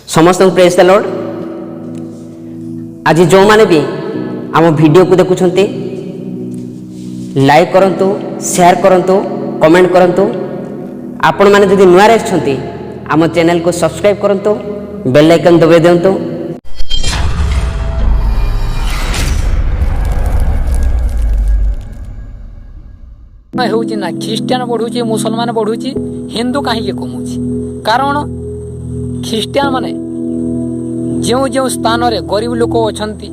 समस्त praise the Lord. आज जो माने भी आम वीडियो को देखुंट लाइक करंतु, शेयर करंतु, कमेंट करंतु। आपण माने जदि नुआ रहिछंती आम चैनल को सब्सक्राइब करंतु, बेल आइकन दबाइ दियंतु। होउची ना ख्रीस्टियन बढ़ुची, मुसलमान बढ़ुची, हिंदू कहीं कमुची। कारण ख्रीस्टियन माने जो जो स्थान रे गरीब लोक अछंती,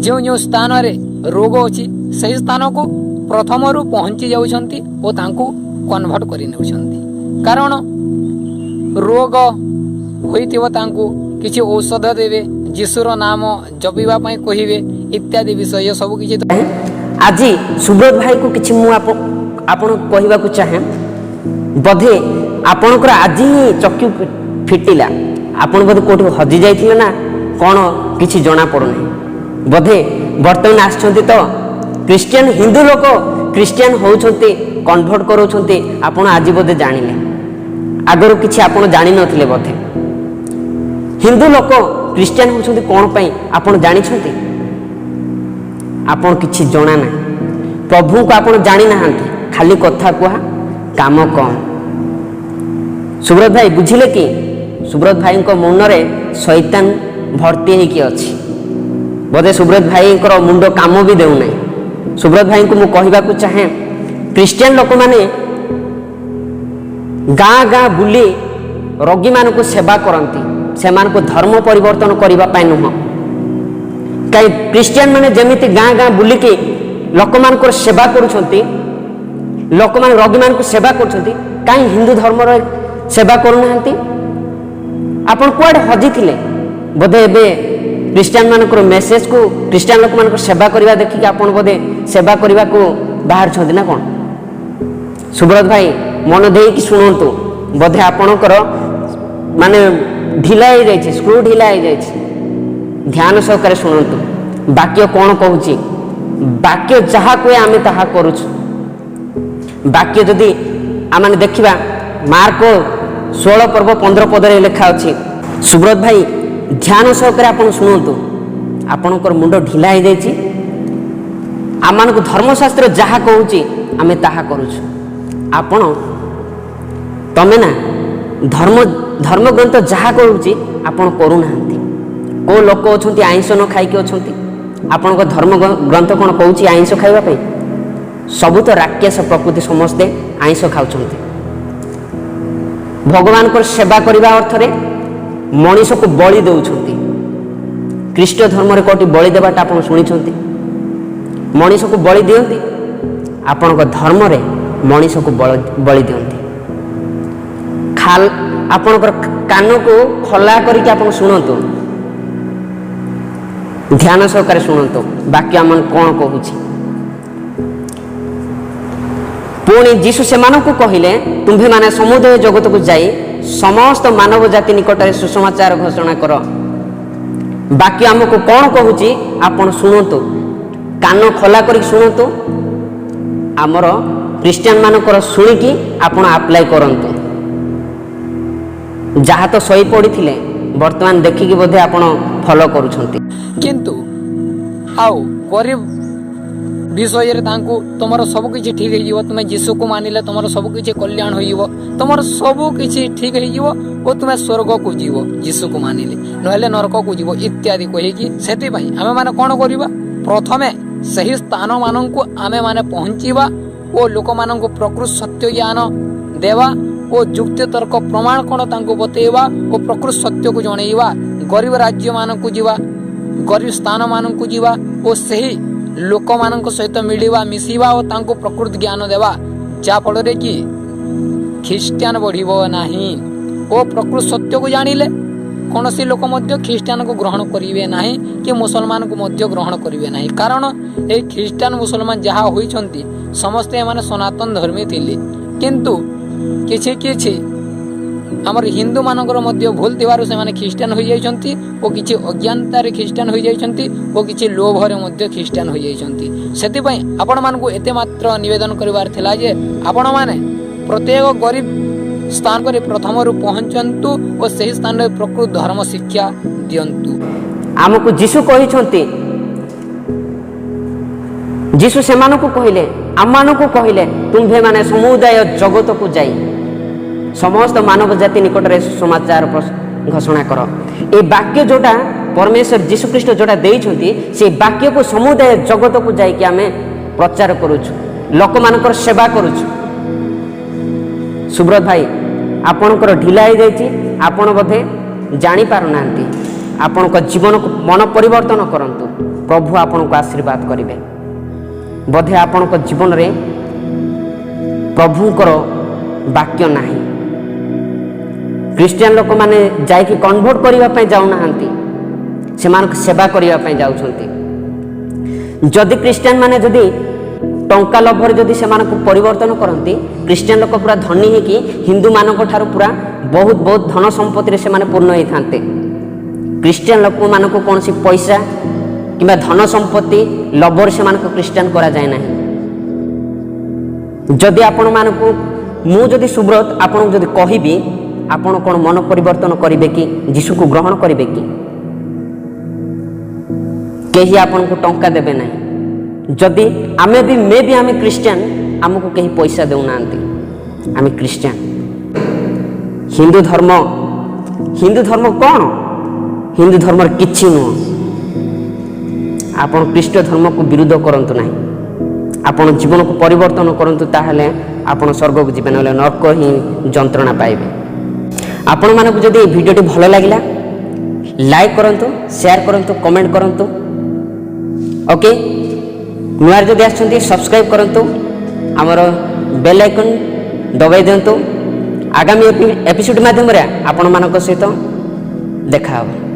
जो जो स्थान रे रोग अछि सही स्थान को प्रथम रु पहुंची जाउछंती ओ तांको कन्वर्ट करि नेउछंती। कारण रोग होइतिबो तांको किछि औषध देबे, यीशुर नाम जपिबा पई कहिबे इत्यादि विषय सब किछि। आज सुब्रत भाई को किछि मु आपण कहबा को चाहे, बधे आपणकर आज ही चक्षु फिटिला, आपण बधे कोठी हजि जाइथिले ना कोन किछि जणा पड़ुनी। बधे वर्तमान आछंती तो क्रिश्चियन हिंदू लोक क्रिश्चियन होउछंती, कन्वर्ट करूछंती। आपण आज बधे जानिले, आगरो किछि आपण जानि नथिले। बधे हिंदू लोक क्रिश्चियन होउछंती कोन पई आपण जानि छंती? आपण किछि जणा ना, प्रभु को आपण जानि नाहंती, खाली कथा कुआ काम कम। सुब्रत भाई बुझिले कि सुब्रत भाई को मुंड रे शैतान भर्ती होइकी अछि। बोधे सुब्रत भाई को मुंड काम भी देउ नै। सुब्रत भाई को मु कहबा को चाहे, क्रिश्चियन लोक माने गाँ गाँ बुली रोगी मान को सेवा करती, से मान को धर्म परिवर्तन करबा पाई नुह। कई क्रिश्चियन माने जेमिति गाँ गाँ बुलिकी लोक मान को सेवा करुछंती, लोक मान रोगी मान को सेवा करुछंती, काई हिंदू धर्म रे सेवा करूनाहांती? आपण कुआडे हजि थिले? बोधे एबे क्रिश्चियन मान को मेसेज को क्रिश्चियन लोक मान को सेवा करबा देखि आपण बोधे सेवा करबा को बाहर छथि ना कोन? सुब्रत भाई मन देई कि सुनंतु, बोधे आपणकर माने ढिला हो जाइछि, स्क्रू ढिला हो जाइछि। ध्यान सहकारे शुणु, वाक्य कौन कहूँ? वाक्य जहाँ कहे आम ताहा करुछु। वाक्य जदि आम देखा मार्क 16 पर्व 15 पदरे लिखा अच्छी। सुब्रत भाई ध्यान सहकारे आपन शुणु, आपणकर मुंड ढिला हो जाइछि। आम को धर्मशास्त्र जहाँ कहूँ आम ताहा करुछु। आपण तमें ना धर्म ग्रंथ जहाँ कहूँ आपण करूना। को लोक अच्छा आइंष न खाई अच्छा, आपण धर्म ग्रंथ कौन कहूँ आइंष खाइबा? सबू तो राक्षस प्रकृति समस्ते आइंष खाऊंट। भगवान को सेवा करने अर्थ रे मनीष को बलि दौरान। ख्रीष्ट धर्म रे कोटी बलि देवाटा आप शुणी? मनीष को बलि दियंती, आपण धर्म रे मनीष को बलि दियंती। खाल आपणकर कान को खला करके आप शुणु, ध्यान सहकारे शुणु वाक्य आम कौन कहूँ। पुणी जीशु से कहले, तुम्भे माने समुदाय जगत को जाई समस्त मानव जाति निकट में सुसमाचार घोषणा कर। वाक्य आमको कौन कहूँ आपण शुणु, कान खला कर शुणु। आमर क्रिश्चियन मानकर शुणिकी आपण आप्लाय करंतु। जहाँ तो सही पड़ी थिले वर्तमान देखिकी बोधे आपण फॉलो करूछंती। किंतु आउ गरीब विषय रे तांको तुमर सब किछि ठीक हे जीवो। तुमे यीशु को मानिले तुमर सब किछि कल्याण होइबो, तुमर सब किछि ठीक हे जीवो ओ तुमे स्वर्ग को जीवो यीशु को मानिले, नहले नरक को जीवो इत्यादि कहि कि सेति पई आमे माने कोन करिबा? प्रथमे सही स्थान माननकु आमे माने पहुंचीबा ओ लोक माननकु प्रकृत सत्य ज्ञान देवा ओ युक्ति तर्क प्रमाण कोन तांको बतेइबा ओ प्रकृत सत्य को जणैबा। गरीब राज्य माननकु जीवा, गरीब स्थान माननकु जीवा ओ सही लोक माननक सहित मिलिबा मिसिबा ओ तांको प्रकृत ज्ञान देवा, जा फल रे कि ख्रीस्टियन बढ़िबो नाही। ओ प्रकृत सत्य को जानिले कौनसी लोक मध्य ख्रीस्टियन को ग्रहण करिवे नाही कि मुसलमान को मध्य ग्रहण करिवे नाही। कारण ए ख्रीस्टियन मुसलमान जहाँ होइछंती समस्ते माने सनातन धर्मी थिले, किंतु किछि किछि आमर हिंदू मानकर मध्य भूल थिबारु से माने ख्रीस्टियन हो जाइछंती ओ किछि अज्ञानता रे ख्रीस्टियन हो जाइछंती ओ किछि लोभ रे मध्य ख्रीस्टियन हो जाइछंती। सेति पई आपण मानकु एते मात्र निवेदन करिवार थिला जे आपण माने प्रत्येक गरीब स्थान पर प्रथमରୁ ପହଞ୍ଚନ୍ତୁ ଓ ସେହି ସ୍ଥାନରେ ପ୍ରକୃତ ଧର୍ମ ଶିକ୍ଷା ଦିଅନ୍ତୁ। आमको जीशु कहिछंती जीशु सेमानकु कहिले आमानकु कहिले तुम्भे माने समुदाय जगत को जाई समस्त मानव जाति निकट रे समाचार घोषणा कर। ए वाक्य जोटा परमेश्वर जीशु ख्रीष्ट जोटा देइछंती से वाक्य को समुदाय जगत को जाई कि आमे प्रचार करूछु लोक मानकर सेवा करूछु। सुब्रत भाई आपणकर ढिला हो जाइए आपण बोधे जानी पारुनांती आपण जीवन को मन परिवर्तन करंतु प्रभु आपण को आशीर्वाद करेंगे बोधे आपण जीवन रे प्रभुकर वाक्य नाही क्रिश्चियन लोक माने जाइए कन्वर्ट करने जाऊना से सेवा करने जाउछंती। जदि क्रिश्चियन माने जदि टंका लोभर जदि से परिवर्तन करती क्रिश्चियन लोक पूरा धनी है कि हिंदू मान पूरा बहुत बहुत धन संपत्ति से पूर्ण होता क्रिश्चियन लोक मान कौन सी पैसा कि धन संपत्ति लोभर से क्रिश्चियन करा जाए ना। जदि आपण मानक मुझे सुब्रत आपन जदि कहबी आपण कौन मन परिवर्तन करेंगे कि जीशु को ग्रहण करेंगे कि कहीं आपन को टंका देवे ना। जदि आमे भी मे भी आमे क्रिश्चियन आमको कहीं पैसा देना आमे क्रिश्चियन। हिंदू धर्म कौन हिंदू धर्म किछि नुह आपण ख्रीष्ट धर्म को विरोध करंतु नहीं आपण जीवन को परिवर्तन करंतु ताहले आपण स्वर्ग को जीवन वाले नरक ही जंत्रणा पाइबे। आपण मानक जदि वीडियोटी भल लगिला लाइक करंतु शेयर करंतु कमेंट करंतु ओके नुआर जदि आछंती सब्सक्राइब करंतु हमर बेल आइकन दबाई दिंतु आगामी एपिसोड माध्यम रे आपण मानक सहित देखा हो।